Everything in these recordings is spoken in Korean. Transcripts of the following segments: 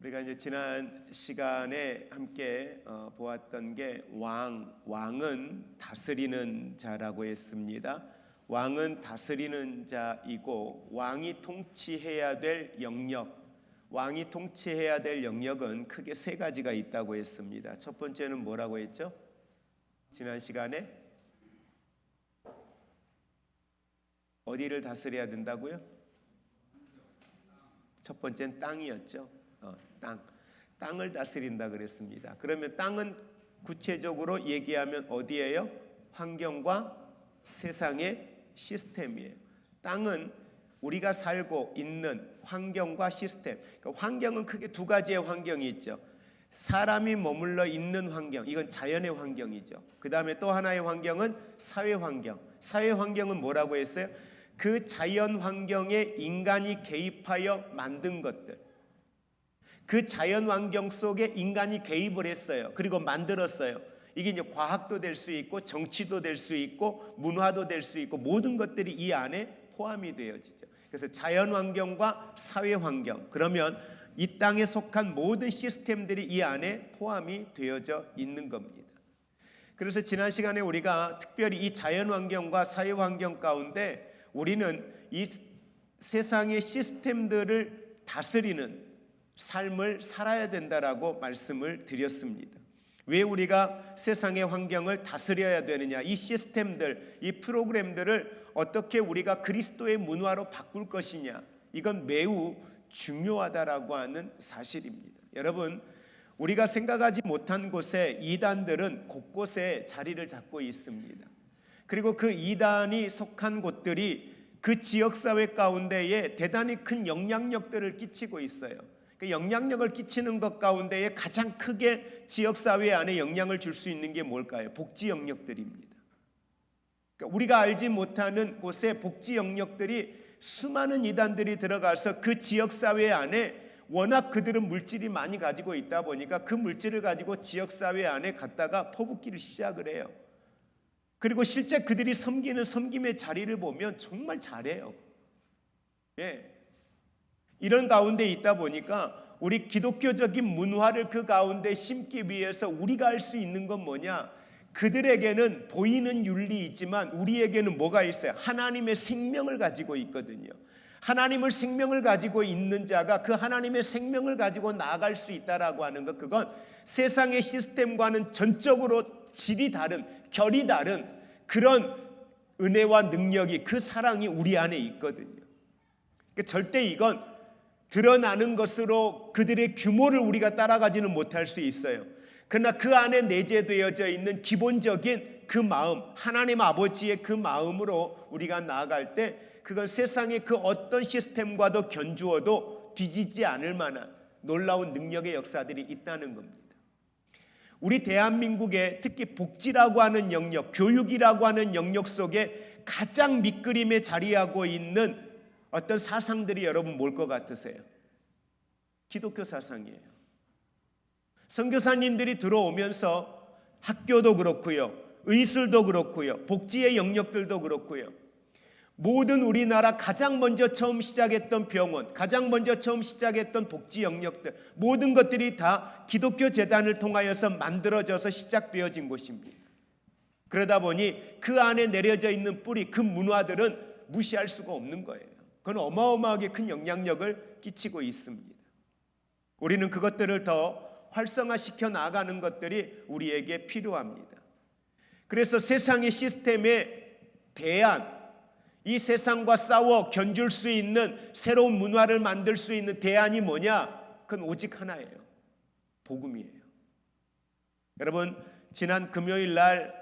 우리가 이제 지난 시간에 함께 보았던 게 왕은 다스리는 자라고 했습니다. 왕은 다스리는 자이고 왕이 통치해야 될 영역은 크게 세 가지가 있다고 했습니다. 첫 번째는 뭐라고 했죠? 지난 시간에 어디를 다스려야 된다고요? 첫 번째는 땅이었죠. 땅을 다스린다 그랬습니다. 그러면 땅은 구체적으로 얘기하면 어디예요? 환경과 세상의 시스템이에요. 땅은 우리가 살고 있는 환경과 시스템. 그러니까 환경은 크게 두 가지의 환경이 있죠. 사람이 머물러 있는 환경, 이건 자연의 환경이죠. 그 다음에 또 하나의 환경은 사회 환경. 사회 환경은 뭐라고 했어요? 그 자연 환경에 인간이 개입하여 만든 것들, 그 자연 환경 속에 인간이 개입을 했어요. 그리고 만들었어요. 이게 이제 과학도 될 수 있고 정치도 될 수 있고 문화도 될 수 있고 모든 것들이 이 안에 포함이 되어지죠. 그래서 자연 환경과 사회 환경, 그러면 이 땅에 속한 모든 시스템들이 이 안에 포함이 되어져 있는 겁니다. 그래서 지난 시간에 우리가 특별히 이 자연 환경과 사회 환경 가운데 우리는 이 세상의 시스템들을 다스리는 삶을 살아야 된다라고 말씀을 드렸습니다. 왜 우리가 세상의 환경을 다스려야 되느냐? 이 시스템들, 이 프로그램들을 어떻게 우리가 그리스도의 문화로 바꿀 것이냐? 이건 매우 중요하다라고 하는 사실입니다. 여러분, 우리가 생각하지 못한 곳에 이단들은 곳곳에 자리를 잡고 있습니다. 그리고 그 이단이 속한 곳들이 그 지역사회 가운데에 대단히 큰 영향력들을 끼치고 있어요. 그 영향력을 끼치는 것 가운데에 가장 크게 지역사회 안에 영향을 줄 수 있는 게 뭘까요? 복지 영역들입니다. 그러니까 우리가 알지 못하는 곳에 복지 영역들이 수많은 이단들이 들어가서 그 지역사회 안에 워낙 그들은 물질이 많이 가지고 있다 보니까 그 물질을 가지고 지역사회 안에 갖다가 퍼붓기를 시작을 해요. 그리고 실제 그들이 섬기는 섬김의 자리를 보면 정말 잘해요. 이런 가운데 있다 보니까 우리 기독교적인 문화를 그 가운데 심기 위해서 우리가 할 수 있는 건 뭐냐? 그들에게는 보이는 윤리이지만 우리에게는 뭐가 있어요? 하나님의 생명을 가지고 있거든요. 하나님을 생명을 가지고 있는 자가 그 하나님의 생명을 가지고 나아갈 수 있다라고 하는 것, 그건 세상의 시스템과는 전적으로 질이 다른, 결이 다른 그런 은혜와 능력이, 그 사랑이 우리 안에 있거든요. 그러니까 절대 이건 드러나는 것으로 그들의 규모를 우리가 따라가지는 못할 수 있어요. 그러나 그 안에 내재되어져 있는 기본적인 그 마음, 하나님 아버지의 그 마음으로 우리가 나아갈 때 그건 세상의 그 어떤 시스템과도 견주어도 뒤지지 않을 만한 놀라운 능력의 역사들이 있다는 겁니다. 우리 대한민국의 특히 복지라고 하는 영역, 교육이라고 하는 영역 속에 가장 밑그림에 자리하고 있는 어떤 사상들이 여러분 뭘 것 같으세요? 기독교 사상이에요. 선교사님들이 들어오면서 학교도 그렇고요, 의술도 그렇고요, 복지의 영역들도 그렇고요, 모든 우리나라 가장 먼저 처음 시작했던 병원, 가장 먼저 처음 시작했던 복지 영역들, 모든 것들이 다 기독교 재단을 통하여서 만들어져서 시작되어진 곳입니다. 그러다 보니 그 안에 내려져 있는 뿌리, 그 문화들은 무시할 수가 없는 거예요. 그건 어마어마하게 큰 영향력을 끼치고 있습니다. 우리는 그것들을 더 활성화시켜 나가는 것들이 우리에게 필요합니다. 그래서 세상의 시스템에 대한, 이 세상과 싸워 견줄 수 있는 새로운 문화를 만들 수 있는 대안이 뭐냐? 그건 오직 하나예요. 복음이에요. 여러분, 지난 금요일 날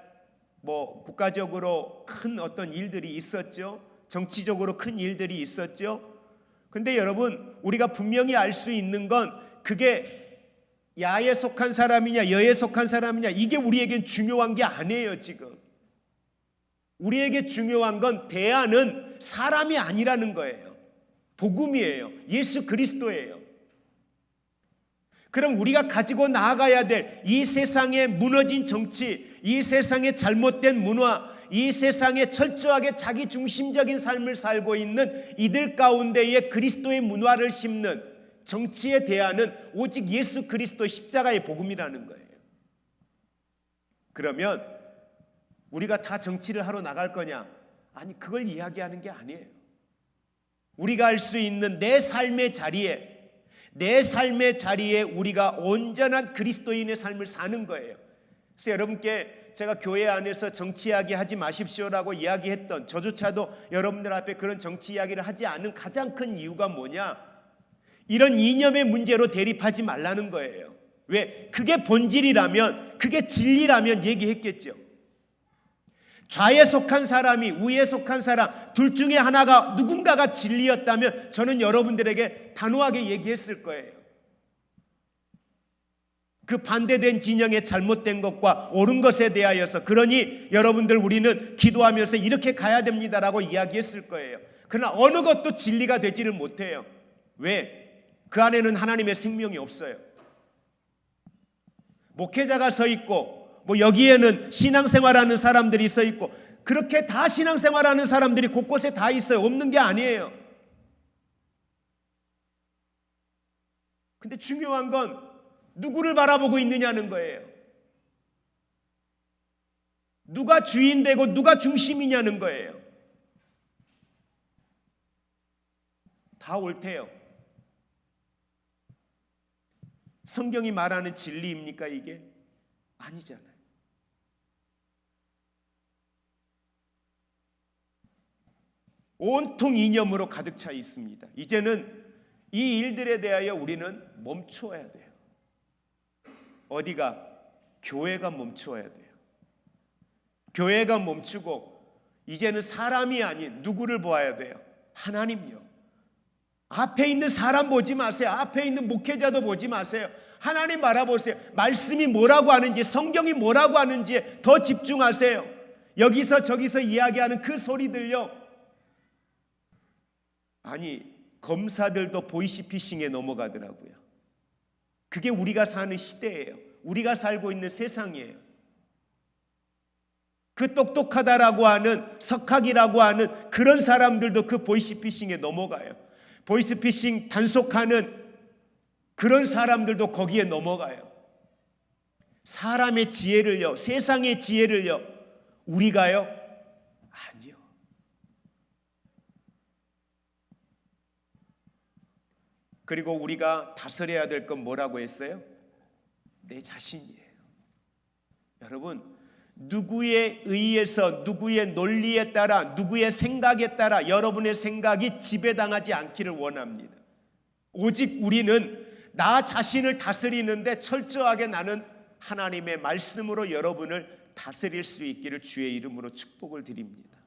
국가적으로 큰 어떤 일들이 있었죠. 정치적으로 큰 일들이 있었죠. 근데 여러분, 우리가 분명히 알 수 있는 건 그게 야에 속한 사람이냐 여에 속한 사람이냐, 이게 우리에겐 중요한 게 아니에요. 지금 우리에게 중요한 건 대안은 사람이 아니라는 거예요. 복음이에요. 예수 그리스도예요. 그럼 우리가 가지고 나아가야 될 이 세상의 무너진 정치, 이 세상의 잘못된 문화, 이 세상에 철저하게 자기 중심적인 삶을 살고 있는 이들 가운데에 그리스도의 문화를 심는, 정치에 대하는 오직 예수 그리스도 십자가의 복음이라는 거예요. 그러면 우리가 다 정치를 하러 나갈 거냐? 아니, 그걸 이야기하는 게 아니에요. 우리가 할 수 있는 내 삶의 자리에 우리가 온전한 그리스도인의 삶을 사는 거예요. 그래서 여러분께 제가 교회 안에서 정치 이야기 하지 마십시오라고 이야기했던, 저조차도 여러분들 앞에 그런 정치 이야기를 하지 않은 가장 큰 이유가 뭐냐? 이런 이념의 문제로 대립하지 말라는 거예요. 왜? 그게 본질이라면, 그게 진리라면 얘기했겠죠. 좌에 속한 사람이 우에 속한 사람 둘 중에 하나가 누군가가 진리였다면 저는 여러분들에게 단호하게 얘기했을 거예요. 그 반대된 진영의 잘못된 것과 옳은 것에 대하여서, 그러니 여러분들 우리는 기도하면서 이렇게 가야 됩니다라고 이야기했을 거예요. 그러나 어느 것도 진리가 되지를 못해요. 왜? 그 안에는 하나님의 생명이 없어요. 목회자가 서 있고 여기에는 신앙생활하는 사람들이 서 있고, 그렇게 다 신앙생활하는 사람들이 곳곳에 다 있어요. 없는 게 아니에요. 근데 중요한 건 누구를 바라보고 있느냐는 거예요. 누가 주인되고 누가 중심이냐는 거예요. 다 옳대요. 성경이 말하는 진리입니까 이게? 아니잖아요. 온통 이념으로 가득 차 있습니다. 이제는 이 일들에 대하여 우리는 멈추어야 돼요. 어디가? 교회가 멈추어야 돼요. 교회가 멈추고 이제는 사람이 아닌 누구를 보아야 돼요? 하나님요. 앞에 있는 사람 보지 마세요. 앞에 있는 목회자도 보지 마세요. 하나님 바라보세요. 말씀이 뭐라고 하는지, 성경이 뭐라고 하는지에 더 집중하세요. 여기서 저기서 이야기하는 그 소리들요, 아니, 검사들도 보이시피싱에 넘어가더라고요. 그게 우리가 사는 시대예요. 우리가 살고 있는 세상이에요. 그 똑똑하다라고 하는, 석학이라고 하는 그런 사람들도 그 보이시피싱에 넘어가요. 보이스피싱 단속하는 그런 사람들도 거기에 넘어가요. 사람의 지혜를요, 세상의 지혜를요, 우리가요? 아니요. 그리고 우리가 다스려야 될 건 뭐라고 했어요? 내 자신이에요. 여러분, 누구에 의해서, 누구의 논리에 따라, 누구의 생각에 따라 여러분의 생각이 지배당하지 않기를 원합니다. 오직 우리는 나 자신을 다스리는데 철저하게 나는 하나님의 말씀으로 여러분을 다스릴 수 있기를 주의 이름으로 축복을 드립니다.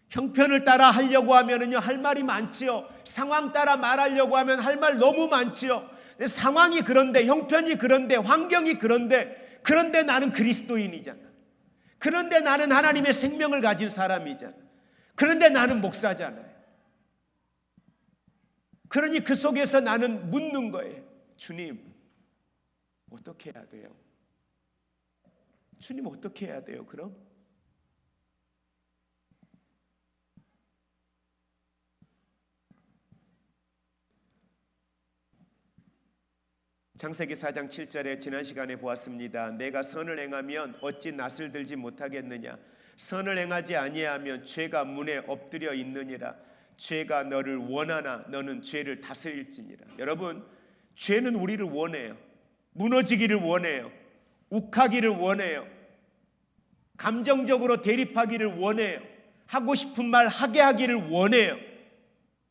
형편을 따라 하려고 하면은요, 할 말이 많지요. 상황 따라 말하려고 하면 할 말 너무 많지요. 상황이 그런데, 형편이 그런데, 환경이 그런데 나는 그리스도인이잖아. 그런데 나는 하나님의 생명을 가진 사람이잖아. 그런데 나는 목사잖아요. 그러니 그 속에서 나는 묻는 거예요. 주님, 어떻게 해야 돼요? 주님, 어떻게 해야 돼요? 그럼? 창세기 4장 7절에 지난 시간에 보았습니다. 내가 선을 행하면 어찌 낯을 들지 못하겠느냐? 선을 행하지 아니하면 죄가 문에 엎드려 있느니라. 죄가 너를 원하나 너는 죄를 다스릴지니라. 여러분, 죄는 우리를 원해요. 무너지기를 원해요. 욱하기를 원해요. 감정적으로 대립하기를 원해요. 하고 싶은 말 하게 하기를 원해요.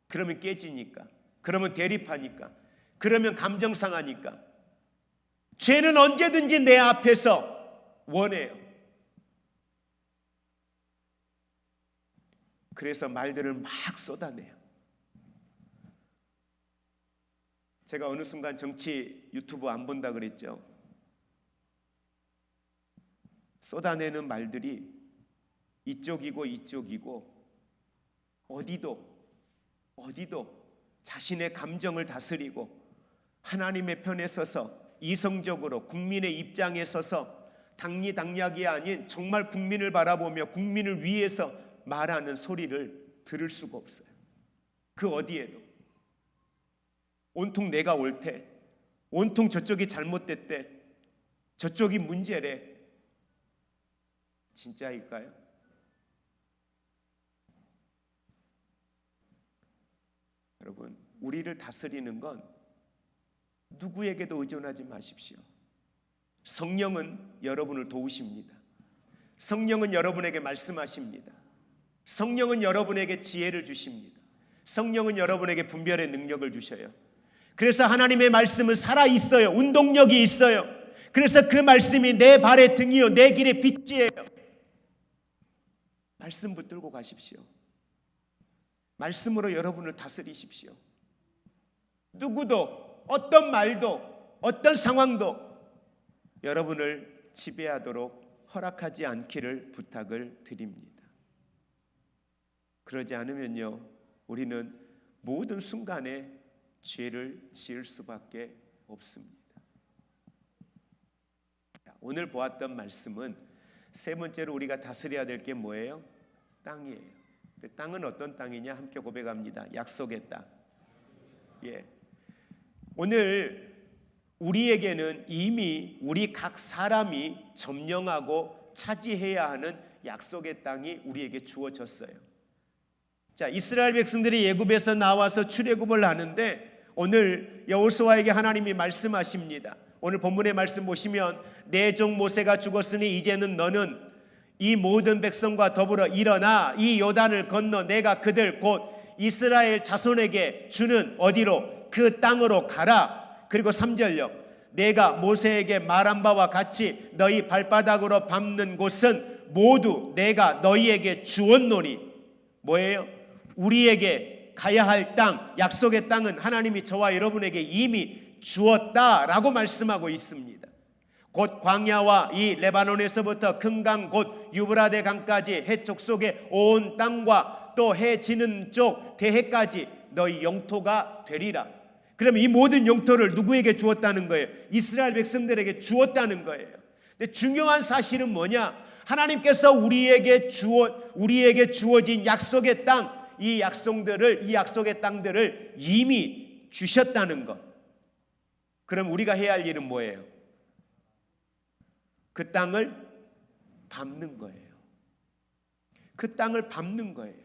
그러면 깨지니까. 그러면 대립하니까. 그러면 감정 상하니까. 죄는 언제든지 내 앞에서 원해요. 그래서 말들을 막 쏟아내요. 제가 어느 순간 정치 유튜브 안 본다 그랬죠. 쏟아내는 말들이 이쪽이고 어디도 자신의 감정을 다스리고 하나님의 편에 서서 이성적으로 국민의 입장에 서서 당리당략이 아닌 정말 국민을 바라보며 국민을 위해서 말하는 소리를 들을 수가 없어요. 그 어디에도. 온통 내가 옳대. 온통 저쪽이 잘못됐대. 저쪽이 문제래. 진짜일까요? 여러분, 우리를 다스리는 건 누구에게도 의존하지 마십시오. 성령은 여러분을 도우십니다. 성령은 여러분에게 말씀하십니다. 성령은 여러분에게 지혜를 주십니다. 성령은 여러분에게 분별의 능력을 주셔요. 그래서 하나님의 말씀은 살아있어요. 운동력이 있어요. 그래서 그 말씀이 내 발의 등이요 내 길의 빛이에요. 말씀 붙들고 가십시오. 말씀으로 여러분을 다스리십시오. 누구도, 어떤 말도, 어떤 상황도 여러분을 지배하도록 허락하지 않기를 부탁을 드립니다. 그러지 않으면요, 우리는 모든 순간에 죄를 지을 수밖에 없습니다. 오늘 보았던 말씀은 세 번째로 우리가 다스려야 될 게 뭐예요? 땅이에요. 땅은 어떤 땅이냐? 함께 고백합니다. 약속의 땅. 예. 오늘 우리에게는 이미 우리 각 사람이 점령하고 차지해야 하는 약속의 땅이 우리에게 주어졌어요. 자, 이스라엘 백성들이 애굽에서 나와서 출애굽을 하는데 오늘 여호수아에게 하나님이 말씀하십니다. 오늘 본문의 말씀 보시면 내 종 모세가 죽었으니 이제는 너는 이 모든 백성과 더불어 일어나 이 요단을 건너 내가 그들 곧 이스라엘 자손에게 주는 어디로? 그 땅으로 가라. 그리고 3절요. 내가 모세에게 말한 바와 같이 너희 발바닥으로 밟는 곳은 모두 내가 너희에게 주었노니. 뭐예요? 우리에게 가야 할 땅, 약속의 땅은 하나님이 저와 여러분에게 이미 주었다라고 말씀하고 있습니다. 곧 광야와 이 레바논에서부터 큰 강 곧 유브라데 강까지 해쪽 속에 온 땅과 또 해 지는 쪽 대해까지 너희 영토가 되리라. 그러면 이 모든 영토를 누구에게 주었다는 거예요? 이스라엘 백성들에게 주었다는 거예요. 근데 중요한 사실은 뭐냐? 하나님께서 우리에게 주어진 약속의 땅, 이 약속의 땅들을 이미 주셨다는 것. 그럼 우리가 해야 할 일은 뭐예요? 그 땅을 밟는 거예요. 그 땅을 밟는 거예요.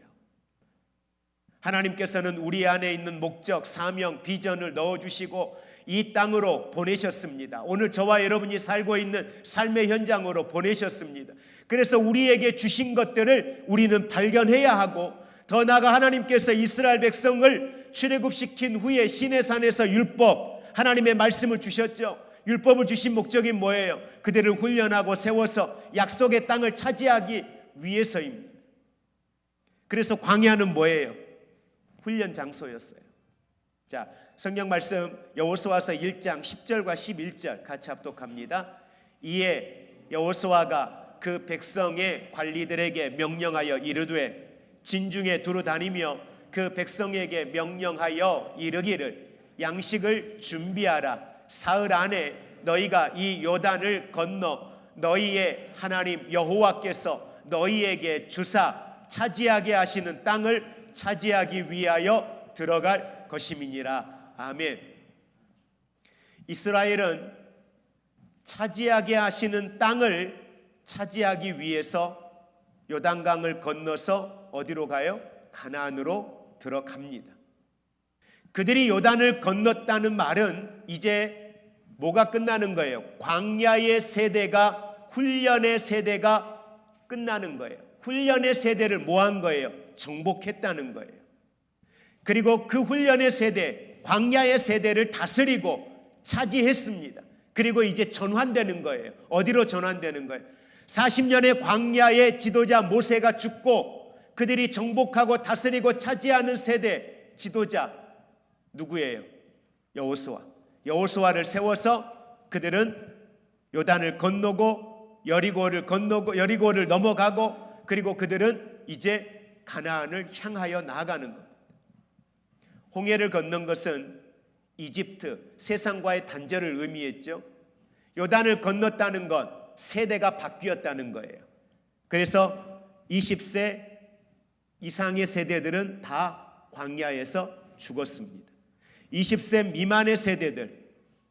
하나님께서는 우리 안에 있는 목적, 사명, 비전을 넣어주시고 이 땅으로 보내셨습니다. 오늘 저와 여러분이 살고 있는 삶의 현장으로 보내셨습니다. 그래서 우리에게 주신 것들을 우리는 발견해야 하고, 더 나아가 하나님께서 이스라엘 백성을 출애굽시킨 후에 시내산에서 율법, 하나님의 말씀을 주셨죠. 율법을 주신 목적이 뭐예요? 그들을 훈련하고 세워서 약속의 땅을 차지하기 위해서입니다. 그래서 광야는 뭐예요? 훈련 장소였어요. 자, 성경 말씀 여호수아서 1장 10절과 11절 같이 합독합니다. 이에 여호수아가 그 백성의 관리들에게 명령하여 이르되 진중에 두루 다니며 그 백성에게 명령하여 이르기를 양식을 준비하라. 사흘 안에 너희가 이 요단을 건너 너희의 하나님 여호와께서 너희에게 주사 차지하게 하시는 땅을 차지하기 위하여 들어갈 것임이니라. 아멘. 이스라엘은 차지하게 하시는 땅을 차지하기 위해서 요단강을 건너서 어디로 가요? 가나안으로 들어갑니다. 그들이 요단을 건넜다는 말은 이제 뭐가 끝나는 거예요? 광야의 세대가, 훈련의 세대가 끝나는 거예요. 훈련의 세대를 뭐 한 거예요? 정복했다는 거예요. 그리고 그 훈련의 세대, 광야의 세대를 다스리고 차지했습니다. 그리고 이제 전환되는 거예요. 어디로 전환되는 거예요? 40년의 광야의 지도자 모세가 죽고 그들이 정복하고 다스리고 차지하는 세대 지도자 누구예요? 여호수아. 여호수아를 세워서 그들은 요단을 건너고 여리고를 넘어가고, 그리고 그들은 이제 가나안을 향하여 나아가는 겁니다. 홍해를 건넌 것은 이집트, 세상과의 단절을 의미했죠. 요단을 건넜다는 건 세대가 바뀌었다는 거예요. 그래서 20세 이상의 세대들은 다 광야에서 죽었습니다. 20세 미만의 세대들,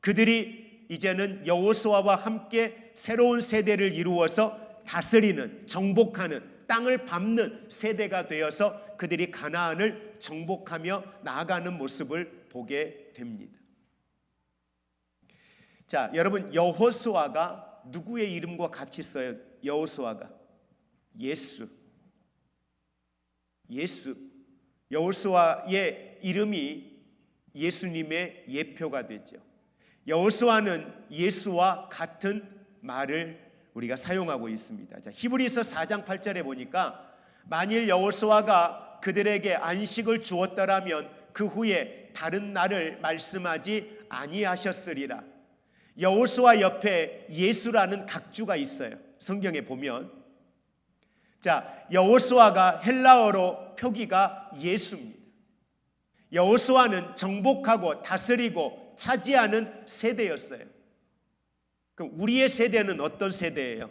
그들이 이제는 여호수아와 함께 새로운 세대를 이루어서 다스리는, 정복하는, 땅을 밟는 세대가 되어서 그들이 가나안을 정복하며 나아가는 모습을 보게 됩니다. 자, 여러분, 여호수아가 누구의 이름과 같이 써요? 여호수아가 예수. 여호수아의 이름이 예수님의 예표가 되죠. 여호수아는 예수와 같은 말을 우리가 사용하고 있습니다. 자, 히브리서 4장 8절에 보니까 만일 여호수아가 그들에게 안식을 주었더라면 그 후에 다른 날을 말씀하지 아니하셨으리라. 여호수아 옆에 예수라는 각주가 있어요. 성경에 보면, 자, 여호수아가 헬라어로 표기가 예수입니다. 여호수아는 정복하고 다스리고 차지하는 세대였어요. 그럼 우리의 세대는 어떤 세대예요?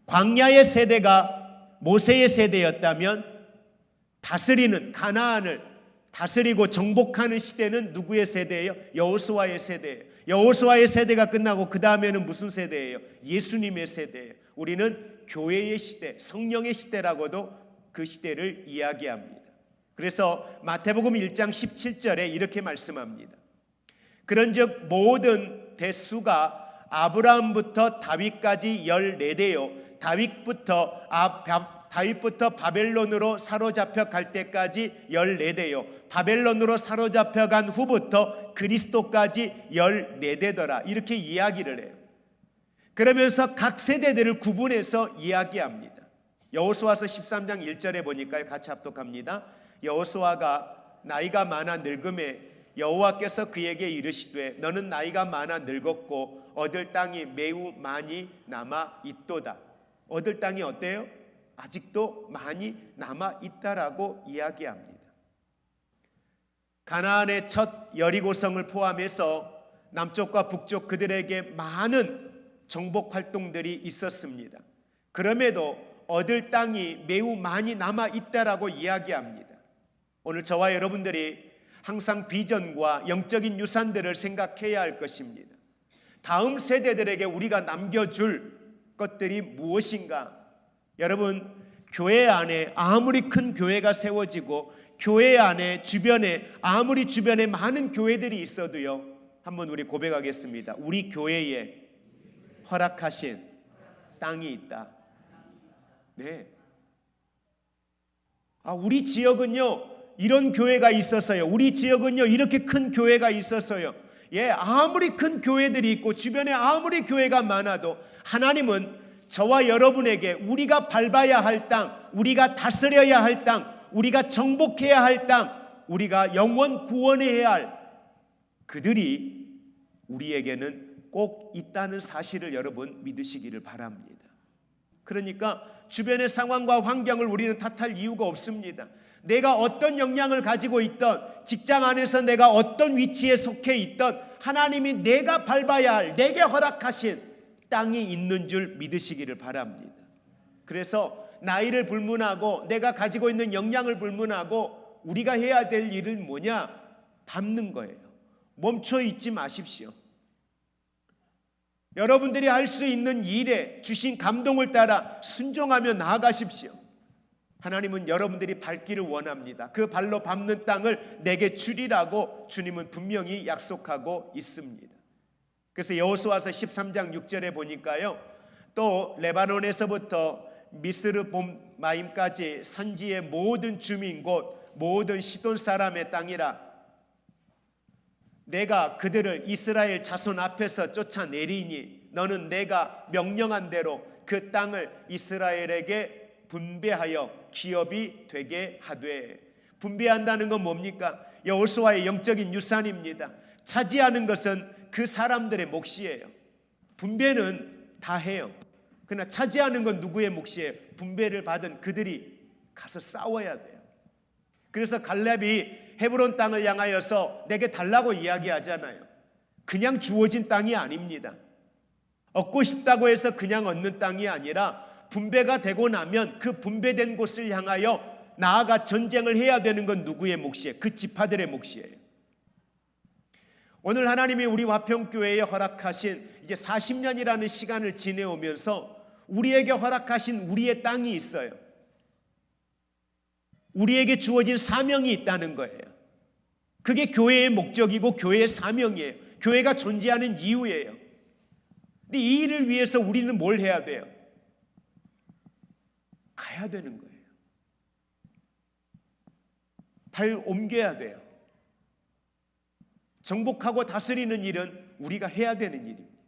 광야의 세대가 모세의 세대였다면 다스리는, 가나안을 다스리고 정복하는 시대는 누구의 세대예요? 여호수아의 세대예요. 여호수아의 세대가 끝나고 그 다음에는 무슨 세대예요? 예수님의 세대예요. 우리는 교회의 시대, 성령의 시대라고도 그 시대를 이야기합니다. 그래서 마태복음 1장 17절에 이렇게 말씀합니다. 그런즉 모든 대수가 아브라함부터 다윗까지 14대요 다윗부터 바벨론으로 사로잡혀 갈 때까지 14대요 바벨론으로 사로잡혀 간 후부터 그리스도까지 14대더라. 이렇게 이야기를 해요. 그러면서 각 세대들을 구분해서 이야기합니다. 여호수아서 13장 1절에 보니까 같이 합독합니다. 여호수아가 나이가 많아 늙음에 여호와께서 그에게 이르시되 너는 나이가 많아 늙었고 얻을 땅이 매우 많이 남아 있도다. 얻을 땅이 어때요? 아직도 많이 남아 있다라고 이야기합니다. 가나안의 첫 여리고성을 포함해서 남쪽과 북쪽 그들에게 많은 정복 활동들이 있었습니다. 그럼에도 얻을 땅이 매우 많이 남아 있다라고 이야기합니다. 오늘 저와 여러분들이 항상 비전과 영적인 유산들을 생각해야 할 것입니다. 다음 세대들에게 우리가 남겨줄 것들이 무엇인가? 여러분, 교회 안에 아무리 큰 교회가 세워지고 교회 안에 주변에 아무리 주변에 많은 교회들이 있어도요, 한번 우리 고백하겠습니다. 우리 교회에 허락하신 땅이 있다. 네. 우리 지역은요 이런 교회가 있었어요. 우리 지역은요 이렇게 큰 교회가 있었어요. 예, 아무리 큰 교회들이 있고 주변에 아무리 교회가 많아도 하나님은 저와 여러분에게 우리가 밟아야 할 땅, 우리가 다스려야 할 땅, 우리가 정복해야 할 땅, 우리가 영원 구원해야 할 그들이 우리에게는 꼭 있다는 사실을 여러분 믿으시기를 바랍니다. 그러니까 주변의 상황과 환경을 우리는 탓할 이유가 없습니다. 내가 어떤 역량을 가지고 있던, 직장 안에서 내가 어떤 위치에 속해 있던, 하나님이 내가 밟아야 할, 내게 허락하신 땅이 있는 줄 믿으시기를 바랍니다. 그래서 나이를 불문하고 내가 가지고 있는 역량을 불문하고 우리가 해야 될 일은 뭐냐? 밟는 거예요. 멈춰 있지 마십시오. 여러분들이 할 수 있는 일에 주신 감동을 따라 순종하며 나아가십시오. 하나님은 여러분들이 밟기를 원합니다. 그 발로 밟는 땅을 내게 주리라고 주님은 분명히 약속하고 있습니다. 그래서 여호수아서 13장 6절에 보니까요, 또 레바논에서부터 미스르봄마임까지 산지의 모든 주민 곧 모든 시돈 사람의 땅이라 내가 그들을 이스라엘 자손 앞에서 쫓아내리니 너는 내가 명령한 대로 그 땅을 이스라엘에게 분배하여 기업이 되게 하되. 분배한다는 건 뭡니까? 여호수아의 영적인 유산입니다. 차지하는 것은 그 사람들의 몫이에요. 분배는 다 해요. 그러나 차지하는 건 누구의 몫이에요? 분배를 받은 그들이 가서 싸워야 돼요. 그래서 갈렙이 헤브론 땅을 향하여서 내게 달라고 이야기하잖아요. 그냥 주어진 땅이 아닙니다. 얻고 싶다고 해서 그냥 얻는 땅이 아니라 분배가 되고 나면 그 분배된 곳을 향하여 나아가 전쟁을 해야 되는 건 누구의 몫이에요? 그 지파들의 몫이에요. 오늘 하나님이 우리 화평교회에 허락하신 이제 40년이라는 시간을 지내오면서 우리에게 허락하신 우리의 땅이 있어요. 우리에게 주어진 사명이 있다는 거예요. 그게 교회의 목적이고 교회의 사명이에요. 교회가 존재하는 이유예요. 근데 이 일을 위해서 우리는 뭘 해야 돼요? 가야 되는 거예요. 발 옮겨야 돼요. 정복하고 다스리는 일은 우리가 해야 되는 일입니다.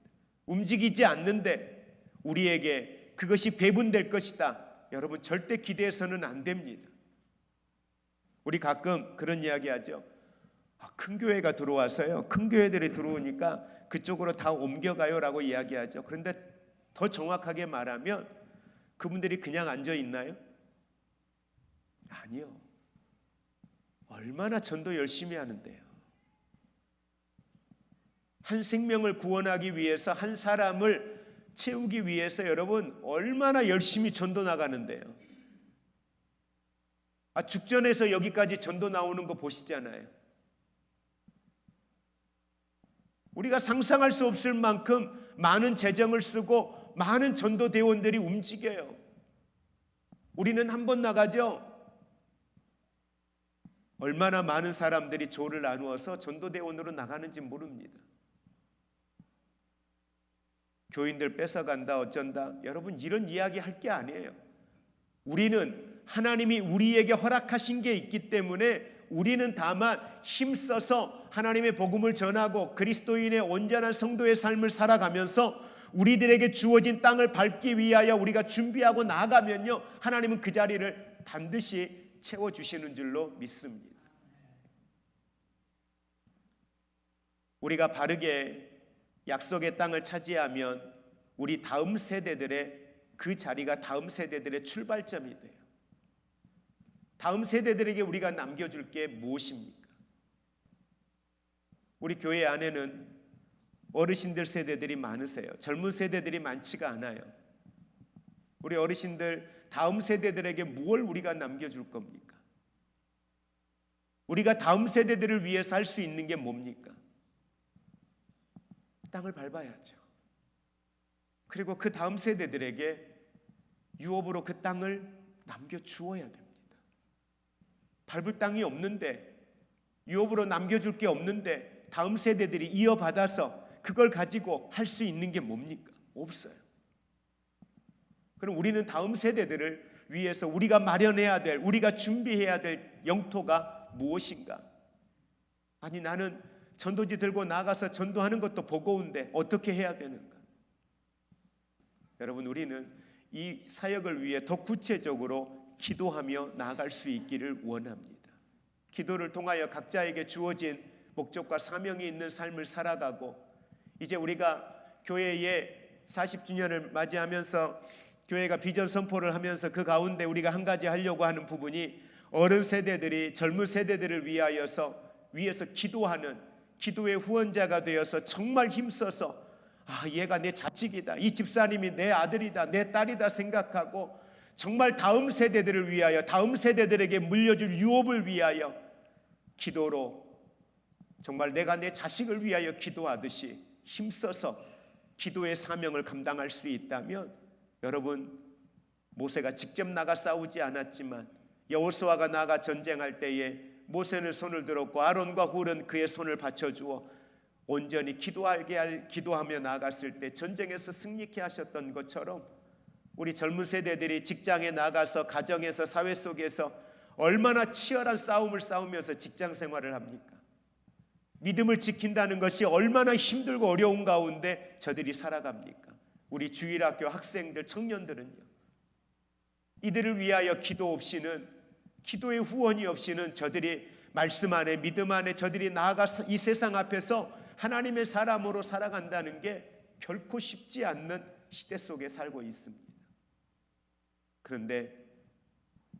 움직이지 않는데 우리에게 그것이 배분될 것이다. 여러분 절대 기대해서는 안 됩니다. 우리 가끔 그런 이야기 하죠. 큰 교회가 들어와서요. 큰 교회들이 들어오니까 그쪽으로 다 옮겨가요 라고 이야기하죠. 그런데 더 정확하게 말하면 그분들이 그냥 앉아 있나요? 아니요. 얼마나 전도 열심히 하는데요. 한 생명을 구원하기 위해서, 한 사람을 채우기 위해서 여러분 얼마나 열심히 전도 나가는데요. 죽전에서 여기까지 전도 나오는 거 보시잖아요. 우리가 상상할 수 없을 만큼 많은 재정을 쓰고 많은 전도 대원들이 움직여요. 우리는 한 번 나가죠. 얼마나 많은 사람들이 조를 나누어서 전도 대원으로 나가는지 모릅니다. 교인들 뺏어간다 어쩐다. 여러분 이런 이야기 할 게 아니에요. 우리는 하나님이 우리에게 허락하신 게 있기 때문에 우리는 다만 힘써서 하나님의 복음을 전하고 그리스도인의 온전한 성도의 삶을 살아가면서 우리들에게 주어진 땅을 밟기 위하여 우리가 준비하고 나아가면요, 하나님은 그 자리를 반드시 채워주시는 줄로 믿습니다. 우리가 바르게 약속의 땅을 차지하면 우리 다음 세대들의 그 자리가 다음 세대들의 출발점이 돼요. 다음 세대들에게 우리가 남겨줄 게 무엇입니까? 우리 교회 안에는 어르신들 세대들이 많으세요. 젊은 세대들이 많지가 않아요. 우리 어르신들 다음 세대들에게 무엇을 우리가 남겨줄 겁니까? 우리가 다음 세대들을 위해서 할 수 있는 게 뭡니까? 땅을 밟아야죠. 그리고 그 다음 세대들에게 유업으로 그 땅을 남겨주어야 됩니다. 밟을 땅이 없는데, 유업으로 남겨줄 게 없는데 다음 세대들이 이어받아서 그걸 가지고 할 수 있는 게 뭡니까? 없어요. 그럼 우리는 다음 세대들을 위해서 우리가 마련해야 될, 우리가 준비해야 될 영토가 무엇인가? 아니 나는 전도지 들고 나가서 전도하는 것도 버거운데 어떻게 해야 되는가? 여러분 우리는 이 사역을 위해 더 구체적으로 기도하며 나아갈 수 있기를 원합니다. 기도를 통하여 각자에게 주어진 목적과 사명이 있는 삶을 살아가고, 이제 우리가 교회의 40주년을 맞이하면서 교회가 비전 선포를 하면서 그 가운데 우리가 한 가지 하려고 하는 부분이 어른 세대들이 젊은 세대들을 위해서 기도하는, 기도의 후원자가 되어서 정말 힘써서 얘가 내 자식이다, 이 집사님이 내 아들이다, 내 딸이다 생각하고 정말 다음 세대들을 위하여, 다음 세대들에게 물려줄 유업을 위하여 기도로 정말 내가 내 자식을 위하여 기도하듯이 힘써서 기도의 사명을 감당할 수 있다면, 여러분 모세가 직접 나가 싸우지 않았지만 여호수아가 나가 전쟁할 때에 모세는 손을 들었고 아론과 훌은 그의 손을 받쳐주어 온전히 기도하며 나아갔을 때 전쟁에서 승리케 하셨던 것처럼, 우리 젊은 세대들이 직장에 나가서 가정에서 사회 속에서 얼마나 치열한 싸움을 싸우면서 직장 생활을 합니까? 믿음을 지킨다는 것이 얼마나 힘들고 어려운 가운데 저들이 살아갑니까? 우리 주일학교 학생들, 청년들은요, 이들을 위하여 기도 없이는, 기도의 후원이 없이는 저들이 말씀 안에, 믿음 안에 저들이 나아가서 이 세상 앞에서 하나님의 사람으로 살아간다는 게 결코 쉽지 않는 시대 속에 살고 있습니다. 그런데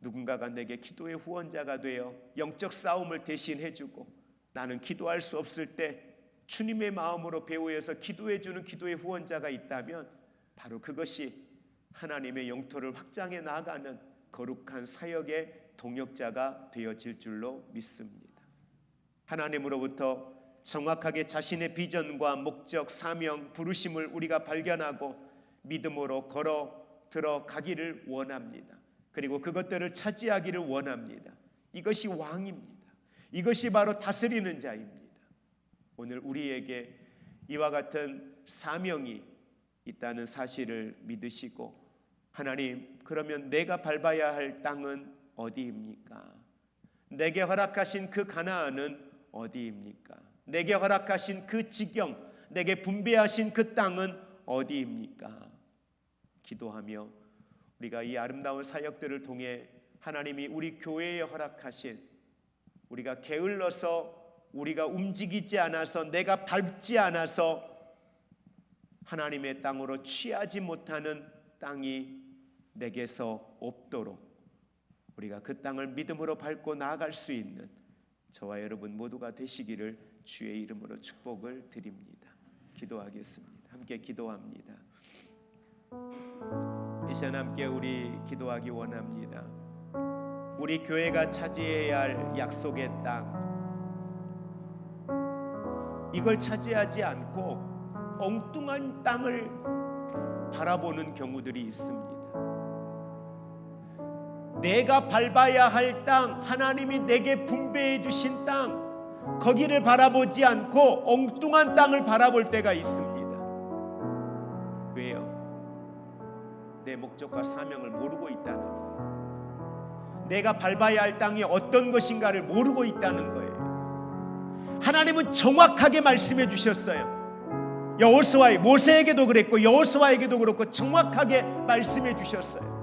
누군가가 내게 기도의 후원자가 되어 영적 싸움을 대신해주고 나는 기도할 수 없을 때 주님의 마음으로 배후에서 기도해주는 기도의 후원자가 있다면 바로 그것이 하나님의 영토를 확장해 나가는 거룩한 사역의 동역자가 되어질 줄로 믿습니다. 하나님으로부터 정확하게 자신의 비전과 목적, 사명, 부르심을 우리가 발견하고 믿음으로 걸어 들어가기를 원합니다. 그리고 그것들을 차지하기를 원합니다. 이것이 왕입니다. 이것이 바로 다스리는 자입니다. 오늘 우리에게 이와 같은 사명이 있다는 사실을 믿으시고, 하나님, 그러면 내가 밟아야 할 땅은 어디입니까? 내게 허락하신 그 가나안은 어디입니까? 내게 허락하신 그 지경, 내게 분배하신 그 땅은 어디입니까? 기도하며 우리가 이 아름다운 사역들을 통해 하나님이 우리 교회에 허락하신, 우리가 게을러서 우리가 움직이지 않아서 내가 밟지 않아서 하나님의 땅으로 취하지 못하는 땅이 내게서 없도록 우리가 그 땅을 믿음으로 밟고 나아갈 수 있는 저와 여러분 모두가 되시기를 주의 이름으로 축복을 드립니다. 기도하겠습니다. 함께 기도합니다. 이 시간 함께 우리 기도하기 원합니다. 우리 교회가 차지해야 할 약속의 땅, 이걸 차지하지 않고 엉뚱한 땅을 바라보는 경우들이 있습니다. 내가 밟아야 할 땅, 하나님이 내게 분배해 주신 땅, 거기를 바라보지 않고 엉뚱한 땅을 바라볼 때가 있습니다. 왜요? 내 목적과 사명을 모르고 있다는 거예요. 내가 밟아야 할 땅이 어떤 것인가를 모르고 있다는 거예요. 하나님은 정확하게 말씀해 주셨어요. 여호수아, 모세에게도 그랬고 여호수아에게도 그렇고 정확하게 말씀해 주셨어요.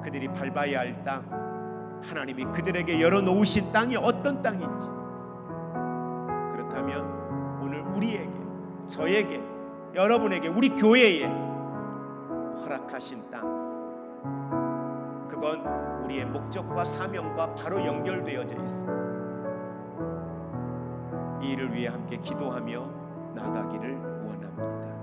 그들이 밟아야 할 땅, 하나님이 그들에게 열어놓으신 땅이 어떤 땅인지. 그렇다면 오늘 우리에게, 저에게, 여러분에게, 우리 교회에 허락하신 땅, 그건 우리의 목적과 사명과 바로 연결되어져 있습니다. 이 일을 위해 함께 기도하며 나아가기를 원합니다.